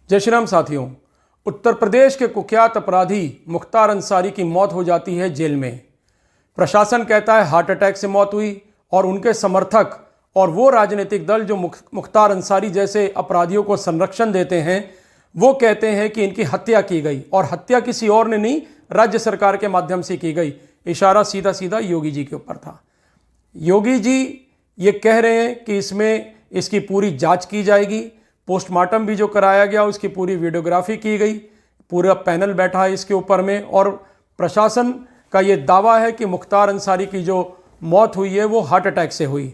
जय श्री राम साथियों। उत्तर प्रदेश के कुख्यात अपराधी मुख्तार अंसारी की मौत हो जाती है जेल में। प्रशासन कहता है हार्ट अटैक से मौत हुई और उनके समर्थक और वो राजनीतिक दल जो मुख्तार अंसारी जैसे अपराधियों को संरक्षण देते हैं वो कहते हैं कि इनकी हत्या की गई और हत्या किसी और ने नहीं, राज्य सरकार के माध्यम से की गई। इशारा सीधा सीधा योगी जी के ऊपर था। योगी जी ये कह रहे हैं कि इसकी पूरी जांच की जाएगी, पोस्टमार्टम भी जो कराया गया उसकी पूरी वीडियोग्राफी की गई, पूरा पैनल बैठा है इसके ऊपर में। और प्रशासन का ये दावा है कि मुख्तार अंसारी की जो मौत हुई है वो हार्ट अटैक से हुई।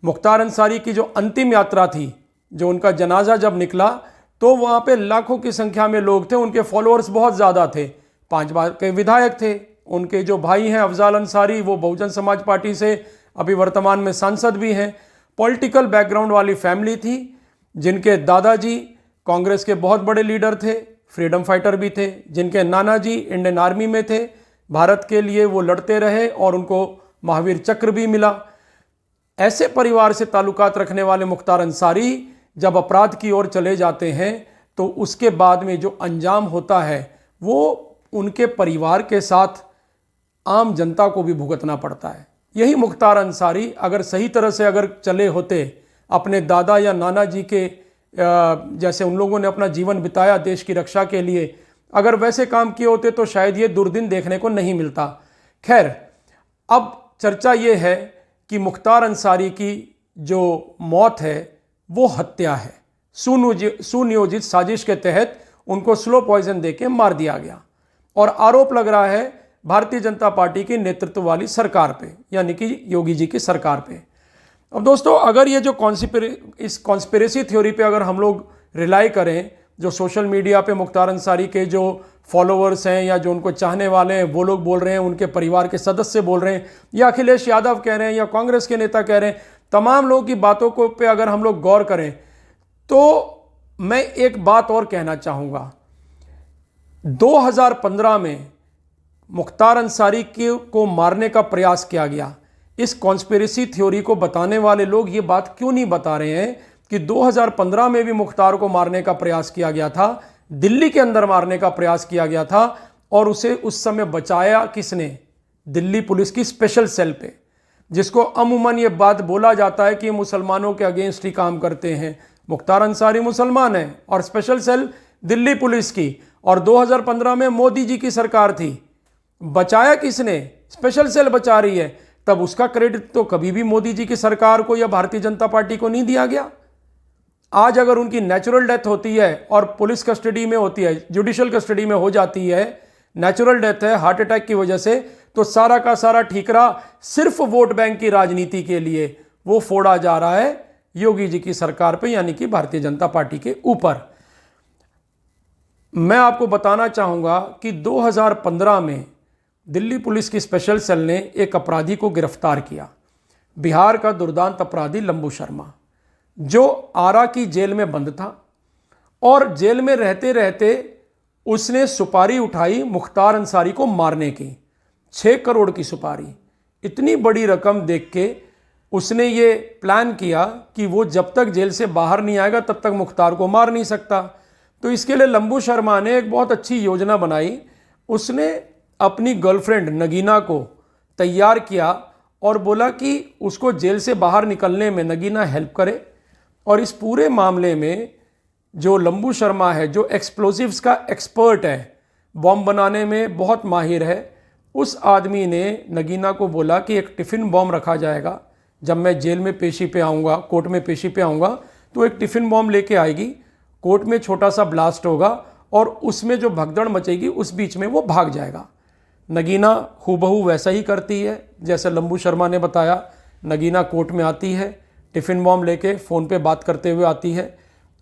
मुख्तार अंसारी की जो अंतिम यात्रा थी, जो उनका जनाजा जब निकला तो वहाँ पे लाखों की संख्या में लोग थे, उनके फॉलोअर्स बहुत ज़्यादा थे। 5 बार के विधायक थे। उनके जो भाई हैं अफजाल अंसारी, वो बहुजन समाज पार्टी से अभी वर्तमान में सांसद भी हैं। पॉलिटिकल बैकग्राउंड वाली फैमिली थी, जिनके दादाजी कांग्रेस के बहुत बड़े लीडर थे, फ्रीडम फाइटर भी थे, जिनके नाना जी इंडियन आर्मी में थे, भारत के लिए वो लड़ते रहे और उनको महावीर चक्र भी मिला। ऐसे परिवार से ताल्लुकात रखने वाले मुख्तार अंसारी जब अपराध की ओर चले जाते हैं तो उसके बाद में जो अंजाम होता है वो उनके परिवार के साथ आम जनता को भी भुगतना पड़ता है। यही मुख्तार अंसारी अगर सही तरह से अगर चले होते, अपने दादा या नाना जी के जैसे उन लोगों ने अपना जीवन बिताया देश की रक्षा के लिए, अगर वैसे काम किए होते तो शायद ये दुर्दिन देखने को नहीं मिलता। खैर, अब चर्चा ये है कि मुख्तार अंसारी की जो मौत है वो हत्या है। सुनियोजित साजिश के तहत उनको स्लो पॉइजन देके मार दिया गया और आरोप लग रहा है भारतीय जनता पार्टी की नेतृत्व वाली सरकार पे, यानी कि योगी जी की सरकार पे। अब दोस्तों, अगर ये जो इस कॉन्स्पिरेसी थ्योरी पे अगर हम लोग रिलाई करें, जो सोशल मीडिया पे मुख्तार अंसारी के जो फॉलोअर्स हैं या जो उनको चाहने वाले हैं वो लोग बोल रहे हैं, उनके परिवार के सदस्य बोल रहे हैं, या अखिलेश यादव कह रहे हैं, या कांग्रेस के नेता कह रहे हैं, तमाम लोगों की बातों को पे अगर हम लोग गौर करें तो मैं एक बात और कहना चाहूँगा। 2015 में मुख्तार अंसारी को मारने का प्रयास किया गया। इस कॉन्स्पिरेसी थ्योरी को बताने वाले लोग ये बात क्यों नहीं बता रहे हैं कि 2015 में भी मुख्तार को मारने का प्रयास किया गया था, दिल्ली के अंदर मारने का प्रयास किया गया था और उसे उस समय बचाया किसने? दिल्ली पुलिस की स्पेशल सेल पे, जिसको अमूमन ये बात बोला जाता है कि मुसलमानों के अगेंस्ट ही काम करते हैं। मुख्तार अंसारी मुसलमान है और स्पेशल सेल दिल्ली पुलिस की, और 2015 में मोदी जी की सरकार थी। बचाया किसने? स्पेशल सेल बचा रही है। तब उसका क्रेडिट तो कभी भी मोदी जी की सरकार को या भारतीय जनता पार्टी को नहीं दिया गया। आज अगर उनकी नेचुरल डेथ होती है और पुलिस कस्टडी में होती है, जुडिशियल कस्टडी में हो जाती है, नेचुरल डेथ है हार्ट अटैक की वजह से, तो सारा का सारा ठीकरा सिर्फ वोट बैंक की राजनीति के लिए वो फोड़ा जा रहा है योगी जी की सरकार पे, यानी कि भारतीय जनता पार्टी के ऊपर। मैं आपको बताना चाहूंगा कि 2015 में दिल्ली पुलिस की स्पेशल सेल ने एक अपराधी को गिरफ्तार किया, बिहार का दुर्दांत अपराधी लंबू शर्मा, जो आरा की जेल में बंद था और जेल में रहते रहते उसने सुपारी उठाई मुख्तार अंसारी को मारने की। 6 करोड़ की सुपारी, इतनी बड़ी रकम देख के उसने ये प्लान किया कि वो जब तक जेल से बाहर नहीं आएगा तब तक मुख्तार को मार नहीं सकता। तो इसके लिए लंबू शर्मा ने एक बहुत अच्छी योजना बनाई। उसने अपनी गर्लफ्रेंड नगीना को तैयार किया और बोला कि उसको जेल से बाहर निकलने में नगीना हेल्प करे। और इस पूरे मामले में जो लंबू शर्मा है, जो एक्सप्लोजिव्स का एक्सपर्ट है, बॉम्ब बनाने में बहुत माहिर है, उस आदमी ने नगीना को बोला कि एक टिफ़िन बॉम्ब रखा जाएगा, जब मैं जेल में पेशी पे आऊँगा, कोर्ट में पेशी पे आऊँगा तो एक टिफ़िन बॉम्ब लेके आएगी, कोर्ट में छोटा सा ब्लास्ट होगा और उसमें जो भगदड़ मचेगी उस बीच में वो भाग जाएगा। नगीना हूबहू वैसा ही करती है जैसे लंबू शर्मा ने बताया। नगीना कोर्ट में आती है, टिफ़िन बॉम्ब लेके फ़ोन पे बात करते हुए आती है,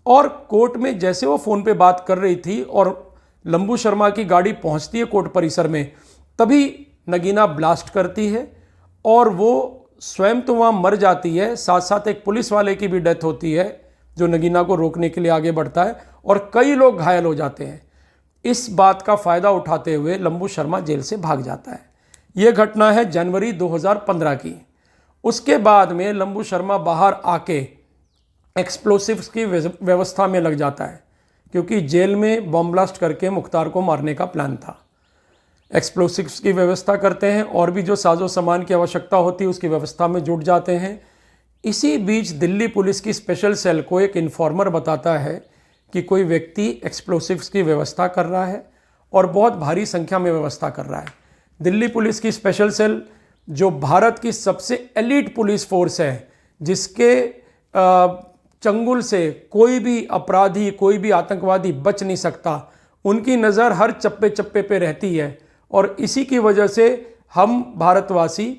और कोर्ट में जैसे वो फ़ोन पे बात कर रही थी और लंबू शर्मा की गाड़ी पहुंचती है कोर्ट परिसर में, तभी नगीना ब्लास्ट करती है और वो स्वयं तो वहाँ मर जाती है, साथ साथ एक पुलिस वाले की भी डेथ होती है जो नगीना को रोकने के लिए आगे बढ़ता है, और कई लोग घायल हो जाते हैं। इस बात का फ़ायदा उठाते हुए लंबू शर्मा जेल से भाग जाता है। ये घटना है जनवरी 2015 की। उसके बाद में लंबू शर्मा बाहर आके एक्सप्लोसिव्स की व्यवस्था में लग जाता है। क्योंकि जेल में बॉम्ब ब्लास्ट करके मुख्तार को मारने का प्लान था। एक्सप्लोसिव्स की व्यवस्था करते हैं और भी जो साजो सामान की आवश्यकता होती है उसकी व्यवस्था में जुट जाते हैं। इसी बीच दिल्ली पुलिस की स्पेशल सेल को एक इन्फॉर्मर बताता है कि कोई व्यक्ति एक्सप्लोसिव्स की व्यवस्था कर रहा है और बहुत भारी संख्या में व्यवस्था कर रहा है। दिल्ली पुलिस की स्पेशल सेल, जो भारत की सबसे एलीट पुलिस फोर्स है, जिसके चंगुल से कोई भी अपराधी, कोई भी आतंकवादी बच नहीं सकता, उनकी नज़र हर चप्पे चप्पे पे रहती है और इसी की वजह से हम भारतवासी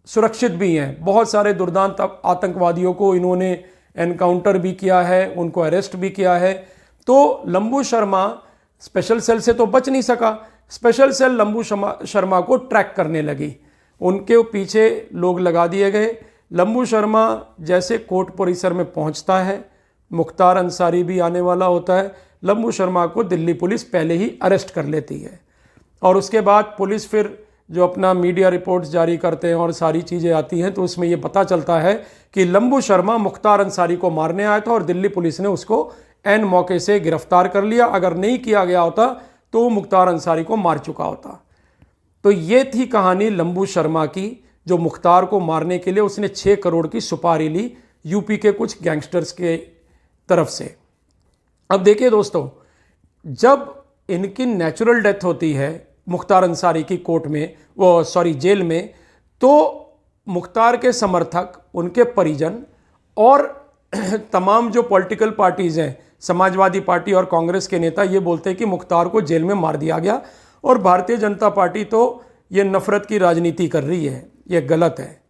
सुरक्षित भी हैं। बहुत सारे दुर्दांत आतंकवादियों को इन्होंने एनकाउंटर भी किया है, उनको अरेस्ट भी किया है। तो लंबू शर्मा स्पेशल सेल से तो बच नहीं सका। स्पेशल सेल लंबू शर्मा को ट्रैक करने लगी, उनके पीछे लोग लगा दिए गए। लंबू शर्मा जैसे कोर्ट परिसर में पहुंचता है, मुख्तार अंसारी भी आने वाला होता है। लंबू शर्मा को दिल्ली पुलिस पहले ही अरेस्ट कर लेती है और उसके बाद पुलिस फिर जो अपना मीडिया रिपोर्ट्स जारी करते हैं और सारी चीज़ें आती हैं तो उसमें ये पता चलता है कि लंबू शर्मा मुख्तार अंसारी को मारने आया था और दिल्ली पुलिस ने उसको एन मौके से गिरफ्तार कर लिया। अगर नहीं किया गया होता तो वो मुख्तार अंसारी को मार चुका होता। तो ये थी कहानी लंबू शर्मा की, जो मुख्तार को मारने के लिए उसने 6 करोड़ की सुपारी ली यूपी के कुछ गैंगस्टर्स के तरफ से। अब देखिए दोस्तों, जब इनकी नेचुरल डेथ होती है मुख्तार अंसारी की कोर्ट में, जेल में, तो मुख्तार के समर्थक, उनके परिजन और तमाम जो पॉलिटिकल पार्टीज़ हैं, समाजवादी पार्टी और कांग्रेस के नेता, ये बोलते हैं कि मुख्तार को जेल में मार दिया गया और भारतीय जनता पार्टी तो ये नफरत की राजनीति कर रही है, ये गलत है।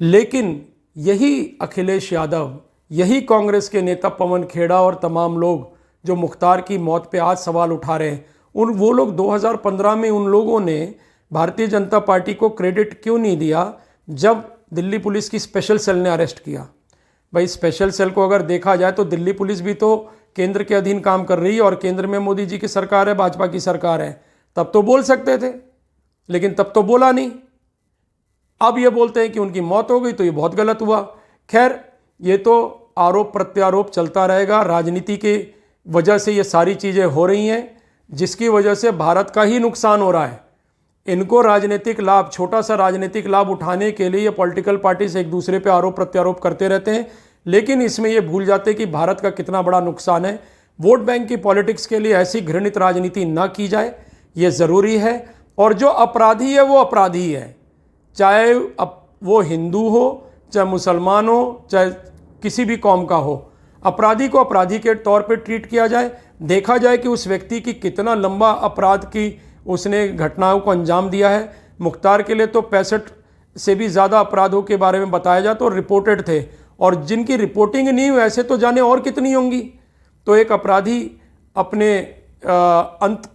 लेकिन यही अखिलेश यादव, यही कांग्रेस के नेता पवन खेड़ा और तमाम लोग जो मुख्तार की मौत पे आज सवाल उठा रहे हैं, वो लोग 2015 में उन लोगों ने भारतीय जनता पार्टी को क्रेडिट क्यों नहीं दिया जब दिल्ली पुलिस की स्पेशल सेल ने अरेस्ट किया? भाई स्पेशल सेल को अगर देखा जाए तो दिल्ली पुलिस भी तो केंद्र के अधीन काम कर रही है और केंद्र में मोदी जी की सरकार है, भाजपा की सरकार है। तब तो बोल सकते थे, लेकिन तब तो बोला नहीं। अब ये बोलते हैं कि उनकी मौत हो गई, तो ये बहुत गलत हुआ। खैर, ये तो आरोप प्रत्यारोप चलता रहेगा। राजनीति के वजह से ये सारी चीज़ें हो रही हैं, जिसकी वजह से भारत का ही नुकसान हो रहा है। इनको राजनीतिक लाभ, छोटा सा राजनीतिक लाभ उठाने के लिए ये पॉलिटिकल पार्टीज एक दूसरे पे आरोप प्रत्यारोप करते रहते हैं, लेकिन इसमें ये भूल जाते हैं कि भारत का कितना बड़ा नुकसान है। वोट बैंक की पॉलिटिक्स के लिए ऐसी घृणित राजनीति ना की जाए, ये ज़रूरी है। और जो अपराधी है वो अपराधी है, चाहे वो हिंदू हो, चाहे मुसलमान हो, चाहे किसी भी कौम का हो। अपराधी को अपराधी के तौर पे ट्रीट किया जाए, देखा जाए कि उस व्यक्ति की कितना लंबा अपराध की उसने घटनाओं को अंजाम दिया है। मुख्तार के लिए तो 65 से भी ज़्यादा अपराधों के बारे में बताया जाए तो रिपोर्टेड थे, और जिनकी रिपोर्टिंग नहीं हुई ऐसे तो जाने और कितनी होंगी। तो एक अपराधी अपने अंत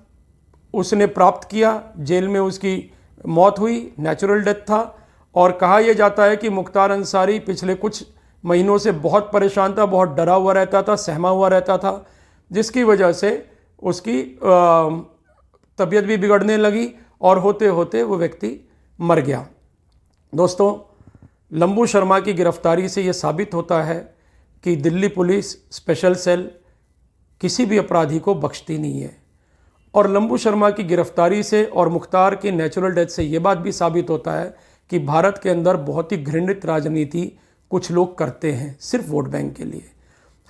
उसने प्राप्त किया, जेल में उसकी मौत हुई, नेचुरल डेथ था। और कहा यह जाता है कि मुख्तार अंसारी पिछले कुछ महीनों से बहुत परेशान था, बहुत डरा हुआ रहता था, सहमा हुआ रहता था, जिसकी वजह से उसकी तबीयत भी बिगड़ने लगी और होते होते वो व्यक्ति मर गया। दोस्तों, लंबू शर्मा की गिरफ्तारी से ये साबित होता है कि दिल्ली पुलिस स्पेशल सेल किसी भी अपराधी को बख्शती नहीं है। और लंबू शर्मा की गिरफ्तारी से और मुख्तार की नेचुरल डेथ से ये बात भी साबित होता है कि भारत के अंदर बहुत ही घृणित राजनीति कुछ लोग करते हैं सिर्फ वोट बैंक के लिए।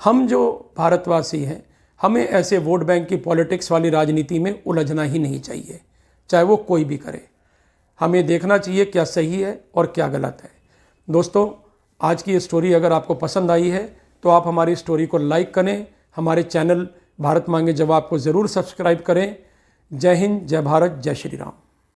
हम जो भारतवासी हैं, हमें ऐसे वोट बैंक की पॉलिटिक्स वाली राजनीति में उलझना ही नहीं चाहिए, चाहे वो कोई भी करे। हमें देखना चाहिए क्या सही है और क्या गलत है। दोस्तों, आज की ये स्टोरी अगर आपको पसंद आई है तो आप हमारी स्टोरी को लाइक करें, हमारे चैनल भारत मांगे जवाब को ज़रूर सब्सक्राइब करें। जय हिंद, जय भारत, जय श्री राम।